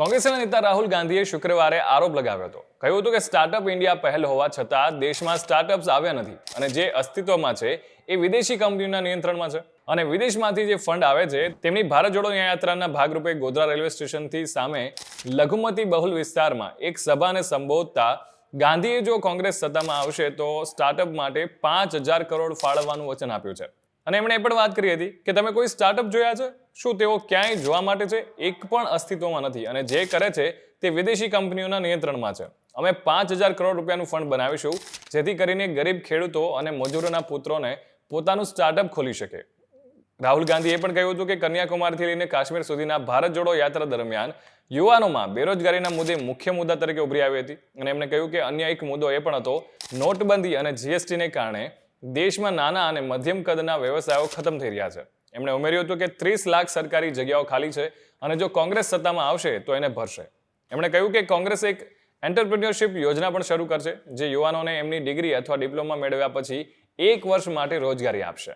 કોંગ્રેસના નેતા રાહુલ ગાંધીએ શુક્રવારે આરોપ લગાવ્યો હતો. કહ્યું હતું કે સ્ટાર્ટઅપ ઇન્ડિયા પહેલ હોવા છતાં દેશમાં સ્ટાર્ટઅપ્સ આવ્યા નથી અને જે અસ્તિત્વમાં છે એ વિદેશી કંપનીઓના નિયંત્રણમાં છે. અને વિદેશમાંથી જે ફંડ આવે છે તેમની ભારત જોડો યાત્રાના ભાગરૂપે ગોધરા રેલવે સ્ટેશનથી સામે લઘુમતી બહુલ વિસ્તારમાં એક સભાને સંબોધતા ગાંધીએ જો કોંગ્રેસ સત્તામાં આવશે તો સ્ટાર્ટઅપ માટે 5,000 કરોડ ફાળવવાનું વચન આપ્યું છે. અને એમણે એ પણ વાત કરી હતી કે તમે કોઈ સ્ટાર્ટઅપ જોયા છે? શું તેઓ ક્યાંય જોવા માટે છે? એક પણ અસ્તિત્વમાં નથી અને જે કરે છે તે વિદેશી કંપનીઓના નિયંત્રણમાં છે. અમે 5,000 કરોડ રૂપિયાનું ફંડ બનાવીશું જેથી કરીને ગરીબ ખેડૂતો અને મજૂરોના પુત્રોને પોતાનું સ્ટાર્ટઅપ ખોલી શકે. રાહુલ ગાંધીએ પણ કહ્યું હતું કે કન્યાકુમારીથી લઈને કાશ્મીર સુધીના ભારત જોડો યાત્રા દરમિયાન યુવાનોમાં બેરોજગારીના મુદ્દે મુખ્ય મુદ્દા તરીકે ઉભરી આવી હતી. અને એમણે કહ્યું કે અન્ય એક મુદ્દો એ પણ હતો નોટબંધી અને જીએસટીને કારણે દેશમાં નાના અને મધ્યમ કદના વ્યવસાયો ખતમ થઈ રહ્યા છે. એમણે ઉમેર્યું હતું કે 30 લાખ સરકારી જગ્યાઓ ખાલી છે અને જો કોંગ્રેસ સત્તામાં આવશે તો એને ભરશે. એમણે કહ્યું કે કોંગ્રેસ એક એન્ટરપ્રિન્યોરશિપ યોજના પણ શરૂ કરશે જે યુવાનોને એમની ડિગ્રી અથવા ડિપ્લોમા મેળવ્યા પછી 1 વર્ષ માટે રોજગારી આપશે.